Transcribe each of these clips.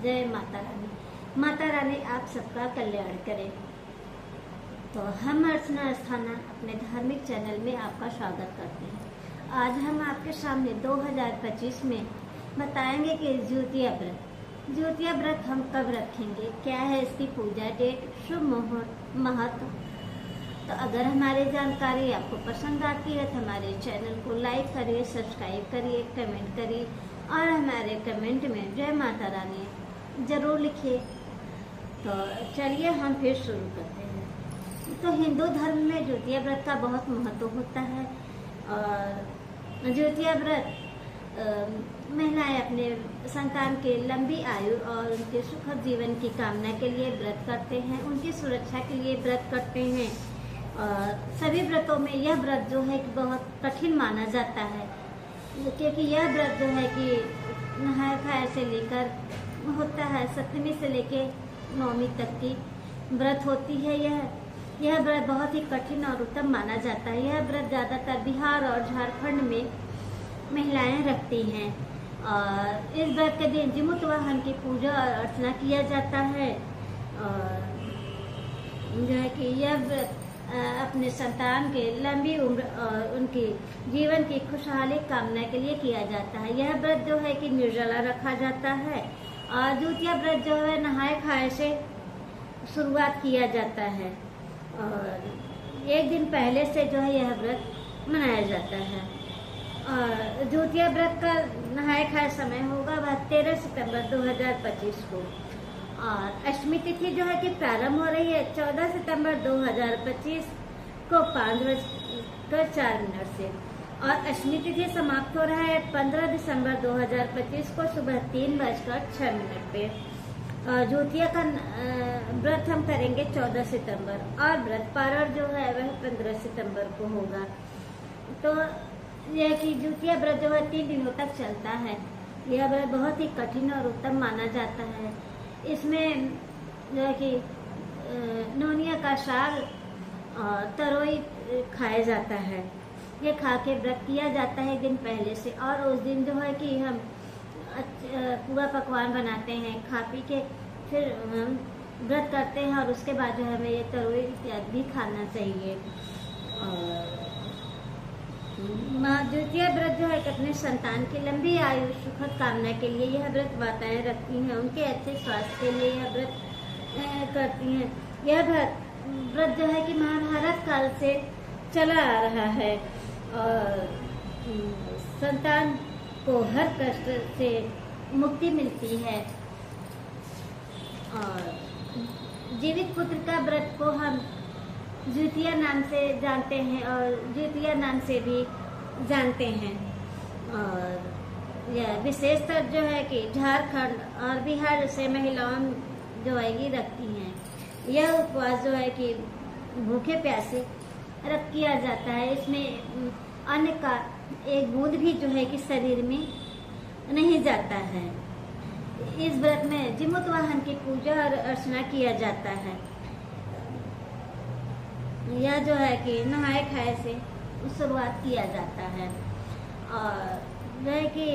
जय माता रानी। माता रानी आप सबका कल्याण करें। तो हम अर्चना अस्थाना अपने धार्मिक चैनल में आपका स्वागत करते हैं। आज हम आपके सामने 2025 में बताएंगे कि ज्योतिया व्रत हम कब रखेंगे, क्या है इसकी पूजा डेट, शुभ मुहूर्त, महत्व। तो अगर हमारी जानकारी आपको पसंद आती है तो हमारे चैनल को लाइक करिए, सब्सक्राइब करिए, कमेंट करिए और हमारे कमेंट में जय माता रानी जरूर लिखिए। तो चलिए हम फिर शुरू करते हैं। तो हिंदू धर्म में ज्योतिया व्रत का बहुत महत्व होता है और ज्योतिया व्रत महिलाएं अपने संतान के लंबी आयु और उनके सुखद जीवन की कामना के लिए व्रत करते हैं, उनकी सुरक्षा के लिए व्रत करते हैं। और सभी व्रतों में यह व्रत जो है कि बहुत कठिन माना जाता है, क्योंकि यह व्रत जो है कि नहाय खाए से लेकर होता है, सप्तमी से लेकर नौमी तक की व्रत होती है। यह व्रत बहुत ही कठिन और उत्तम माना जाता है। यह व्रत ज़्यादातर बिहार और झारखंड में महिलाएं रखती हैं और इस व्रत के दिन जिमुत वाहन की पूजा और अर्चना किया जाता है। और जो है कि यह व्रत अपने संतान के लंबी उम्र और उनकी जीवन की खुशहाली कामना के लिए किया जाता है। यह व्रत जो है कि निर्जला रखा जाता है और ज्योतिया व्रत जो है नहाए खाए से शुरुआत किया जाता है और एक दिन पहले से जो है यह व्रत मनाया जाता है। और ज्योतिया व्रत का नहाए खाए समय होगा वह 13 सितंबर 2025 को और अष्टमी तिथि जो है कि प्रारंभ हो रही है 14 सितंबर 2025 को 5:04 से और अष्टमी तिथि समाप्त हो रहा है 15 दिसंबर 2025 को सुबह 3:06 पे। और ज्योतिया का व्रत हम करेंगे 14 सितंबर और व्रत पारण जो है वह 15 सितंबर को होगा। तो यह कि ज्योतिया व्रत जो है 3 दिनों तक चलता है। यह व्रत बहुत ही कठिन और उत्तम माना जाता है। इसमें जो है कि नौनिया का साग और तरोई खाया जाता है। ये खा के व्रत किया जाता है एक दिन पहले से और उस दिन जो है कि हम पूरा पकवान बनाते हैं, खा पी के फिर हम व्रत करते हैं और उसके बाद जो है हमें ये तरोई इत्यादि भी खाना चाहिए। और माँ ज्योतिया व्रत जो है कि अपने संतान की लंबी आयु सुखद कामना के लिए यह व्रत माताएं रखती हैं, उनके अच्छे स्वास्थ्य के लिए यह व्रत करती हैं। यह व्रत जो है कि महाभारत काल से चला आ रहा है और संतान को हर कष्ट से मुक्ति मिलती है। और जीवित पुत्र का व्रत को हम ज्योतिया नाम से जानते हैं और ज्योतिया नाम से भी जानते हैं। और यह विशेषतर जो है कि झारखंड और बिहार से महिलाएं जो है ये रखती हैं। यह उपवास जो है कि भूखे प्यासे रख किया जाता है। इसमें अन्न का एक बूंद भी जो है कि शरीर में नहीं जाता है। इस व्रत में जिमुत वाहन की पूजा और अर्चना किया जाता है। यह जो है कि नहाए खाए से शुरुआत किया जाता है। और जो है कि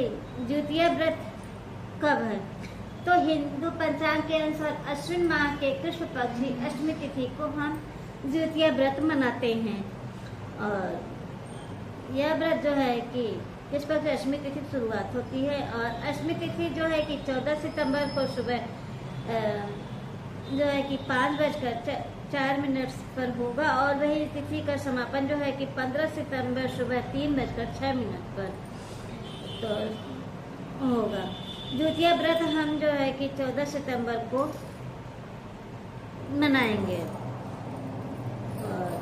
ज्योतिया व्रत कब है, तो हिंदू पंचांग के अनुसार अश्विन माह के कृष्ण पक्ष की अष्टमी तिथि को हम ज्योतिया व्रत मनाते हैं। और यह व्रत जो है कि कृष्ण पक्ष अष्टमी तिथि शुरुआत होती है और अष्टमी तिथि जो है कि 14 सितंबर को सुबह जो है कि 5:04 पर होगा और वही तिथि का समापन जो है कि 15 सितंबर सुबह 3:06 पर तो होगा। ज्योतिया व्रत हम जो है कि 14 सितंबर को मनाएंगे। और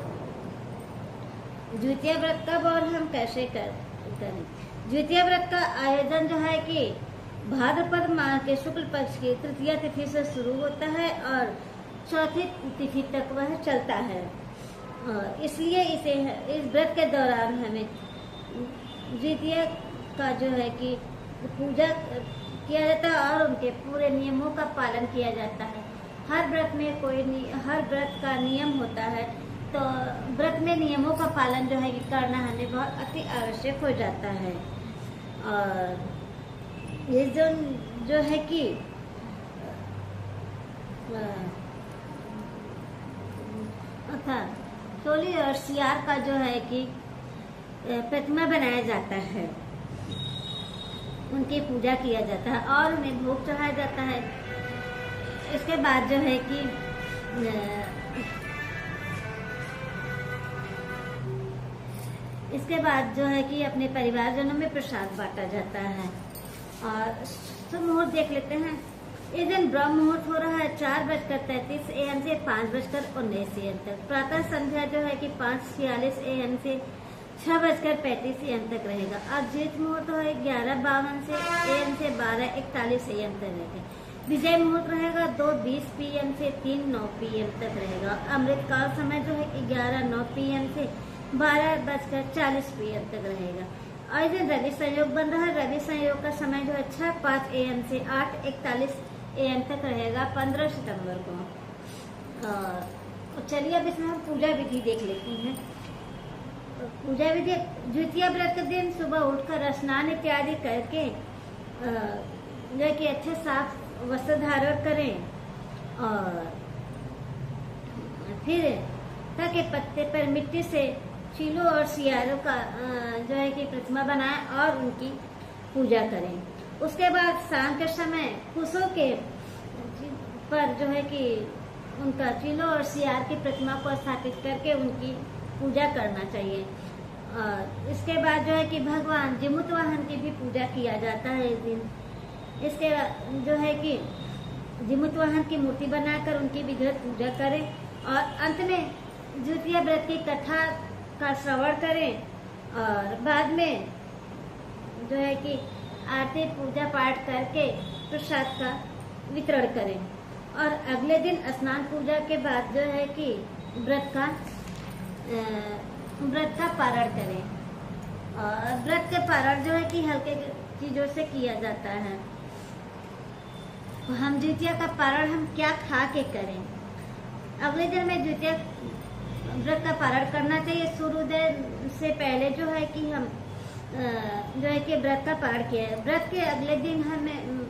ज्योतिया व्रत कब और हम कैसे करें। ज्योतिया व्रत का आयोजन जो है कि भाद्रपद माह के शुक्ल पक्ष की तृतीया तिथि से शुरू होता है और चौथी तिथि तक वह चलता है। और इसलिए इस व्रत के दौरान हमें ज्योतिया का जो है कि पूजा किया जाता है और उनके पूरे नियमों का पालन किया जाता है। हर व्रत का नियम होता है, तो व्रत में नियमों का पालन जो है कि करना हमें बहुत अति आवश्यक हो जाता है। और ये जो है कि था चोली और सियार का जो है कि प्रतिमा बनाया जाता है, उनकी पूजा किया जाता है और उन्हें भोग चढ़ाया जाता है। इसके बाद जो है कि अपने परिवारजनों में प्रसाद बांटा जाता है। और शुभ मुहूर्त देख लेते हैं। इस दिन ब्रह्म मुहूर्त हो रहा है 4:33 AM से 5:19 AM तक। प्रातः संध्या जो है कि 5:46 AM से 6:35 AM तक रहेगा। अभिजीत मुहूर्त है 11:52 AM से 12:41 AM तक रहेगा। विजय मुहूर्त रहेगा 2:20 PM से 3:09 PM तक रहेगा। अमृतकाल समय जो है 11:09 PM से 12:40 PM तक रहेगा। और इस दिन रवि संयोग बन रहा है। रवि संयोग का समय जो है 6:05 AM से 8:41 AM तक रहेगा 15 सितंबर को। चलिए अब इसमें हम पूजा विधि देख लेते हैं। पूजा विधि द्वितीय व्रत के दिन सुबह उठकर स्नान इत्यादि करके जो कि अच्छे साफ वस्त्र धारण करें और फिर के पत्ते पर मिट्टी से चीलों और सियारों का जो है कि प्रतिमा बनाएं और उनकी पूजा करें। उसके बाद शाम के समय कुशों के पर जो है कि उनका चीलों और सियार की प्रतिमा को स्थापित करके उनकी पूजा करना चाहिए। और इसके बाद जो है कि भगवान जिमुत वाहन की भी पूजा किया जाता है इस दिन। इसके जो है कि जिमुत वाहन की मूर्ति बनाकर उनकी विधिवत पूजा करें और अंत में द्वितीय व्रत की कथा का श्रवण करें और बाद में जो है कि आरती पूजा पाठ करके प्रसाद का वितरण करें। और अगले दिन स्नान पूजा के बाद जो है कि व्रत का पारण करें। और व्रत का पारण जो है कि हल्के चीजों से किया जाता है। हम द्वितीय का पारण हम क्या खा के करें? अगले दिन में द्वितीय व्रत का पारण करना चाहिए। सूर्योदय से पहले जो है कि हम जो है कि व्रत का पारण किया है। व्रत के अगले दिन हमें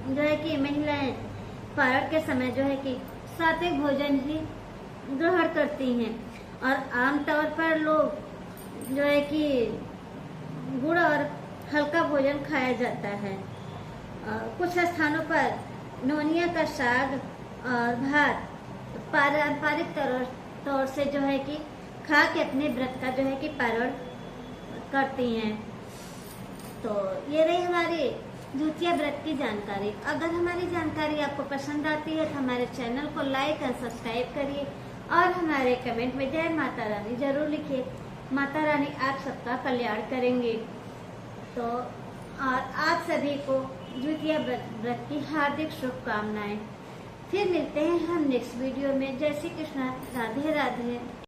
जो है कि महिलाएं पारण के समय जो है कि सात्विक भोजन ही ग्रहण करती हैं और आमतौर पर लोग जो है कि गुड़ और हल्का भोजन खाया जाता है। कुछ स्थानों पर नोनिया का साग और भात पारंपरिक तौर से जो है कि खा के अपने व्रत का जो है कि पारण करती हैं। तो ये रही हमारी द्वितीय व्रत की जानकारी। अगर हमारी जानकारी आपको पसंद आती है तो हमारे चैनल को लाइक और सब्सक्राइब करिए और हमारे कमेंट में जय माता रानी जरूर लिखिए। माता रानी आप सबका कल्याण करेंगे। तो और आप सभी को द्वितीय व्रत की हार्दिक शुभकामनाएं। फिर मिलते हैं हम नेक्स्ट वीडियो में। जय श्री कृष्ण, राधे राधे।